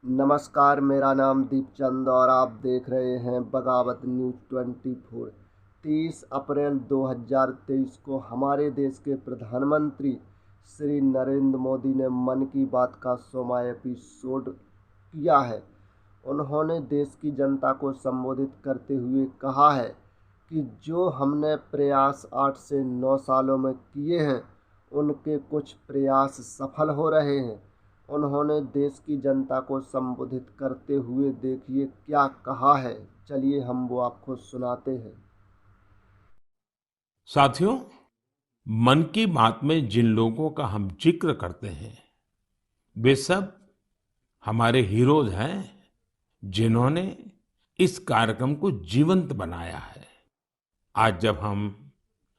नमस्कार, मेरा नाम दीपचंद और आप देख रहे हैं बगावत न्यूज़ 24। 30 अप्रैल 2023 को हमारे देश के प्रधानमंत्री श्री नरेंद्र मोदी ने मन की बात का 100वां एपिसोड किया है। उन्होंने देश की जनता को संबोधित करते हुए कहा है कि जो हमने प्रयास 8 से 9 सालों में किए हैं, उनके कुछ प्रयास सफल हो रहे हैं। उन्होंने देश की जनता को संबोधित करते हुए देखिए क्या कहा है। चलिए हम वो आपको सुनाते हैं। साथियों, मन की बात में जिन लोगों का हम जिक्र करते हैं वे सब हमारे हीरोज हैं जिन्होंने इस कार्यक्रम को जीवंत बनाया है। आज जब हम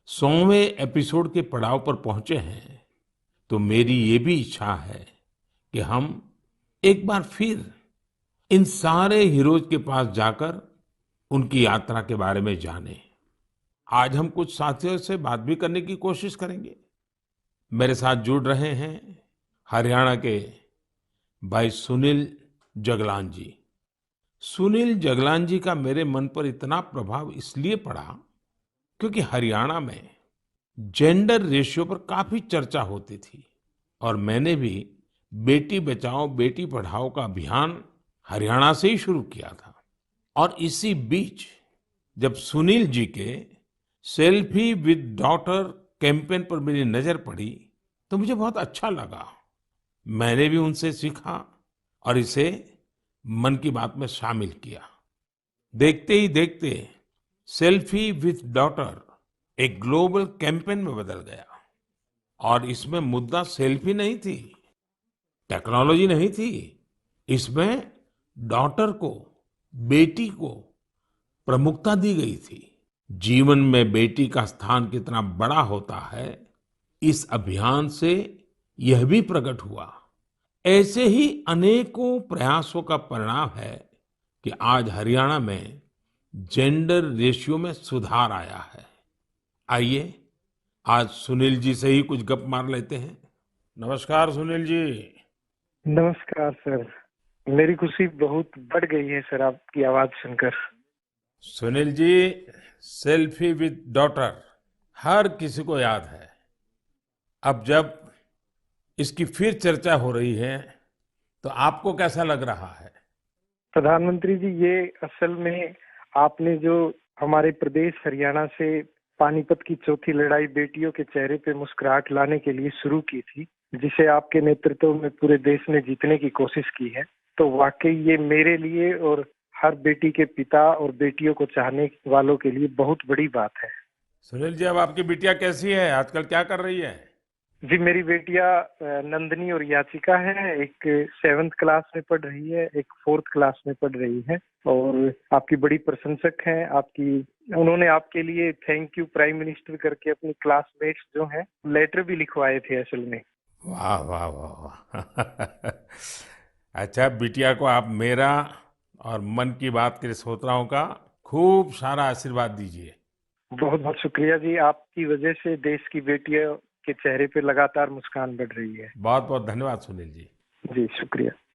100वें एपिसोड के पड़ाव पर पहुंचे हैं तो मेरी ये भी इच्छा है कि हम एक बार फिर इन सारे हीरोज के पास जाकर उनकी यात्रा के बारे में जानें। आज हम कुछ साथियों से बात भी करने की कोशिश करेंगे। मेरे साथ जुड़ रहे हैं हरियाणा के भाई सुनील जगलान जी। सुनील जगलान जी का मेरे मन पर इतना प्रभाव इसलिए पड़ा क्योंकि हरियाणा में जेंडर रेशियो पर काफी चर्चा होती थी और मैंने भी बेटी बचाओ बेटी पढ़ाओ का अभियान हरियाणा से ही शुरू किया था। और इसी बीच जब सुनील जी के सेल्फी विद डॉटर कैंपेन पर मेरी नजर पड़ी तो मुझे बहुत अच्छा लगा। मैंने भी उनसे सीखा और इसे मन की बात में शामिल किया। देखते ही देखते सेल्फी विद डॉटर एक ग्लोबल कैंपेन में बदल गया। और इसमें मुद्दा सेल्फी नहीं थी, टेक्नोलॉजी नहीं थी, इसमें डॉटर को, बेटी को प्रमुखता दी गई थी। जीवन में बेटी का स्थान कितना बड़ा होता है, इस अभियान से यह भी प्रकट हुआ। ऐसे ही अनेकों प्रयासों का परिणाम है कि आज हरियाणा में जेंडर रेशियो में सुधार आया है। आइए आज सुनील जी से ही कुछ गप मार लेते हैं। नमस्कार सुनील जी। नमस्कार सर। मेरी खुशी बहुत बढ़ गई है सर आपकी आवाज सुनकर। Sunil ji, selfie with daughter हर किसी को याद है। अब जब इसकी फिर चर्चा हो रही है तो आपको कैसा लग रहा है? प्रधानमंत्री जी, ये असल में आपने जो हमारे प्रदेश हरियाणा से पानीपत की चौथी लड़ाई बेटियों के चेहरे पे मुस्कुराहट लाने के लिए शुरू की थी, जिसे आपके नेतृत्व में पूरे देश ने जीतने की कोशिश की है, तो वाकई ये मेरे लिए और हर बेटी के पिता और बेटियों को चाहने वालों के लिए बहुत बड़ी बात है। सुनील जी, अब आपकी बिटिया कैसी है, आजकल क्या कर रही है? जी, मेरी बेटियां नंदनी और याचिका है। एक 7th क्लास में पढ़ रही है, एक 4th क्लास में पढ़ रही है और आपकी बड़ी प्रशंसक हैं। आपकी उन्होंने आपके लिए थैंक यू प्राइम मिनिस्टर करके अपनी क्लासमेट्स जो हैं लेटर भी लिखवाए थे असल में। वाह वाह वाह वाह अच्छा, बिटिया को आप मेरा और मन की बात के श्रोताओं का खूब सारा आशीर्वाद दीजिए। बहुत बहुत शुक्रिया जी, आपकी वजह से देश की बेटियों के चेहरे पे लगातार मुस्कान बढ़ रही है। बहुत बहुत धन्यवाद सुनील जी। जी शुक्रिया।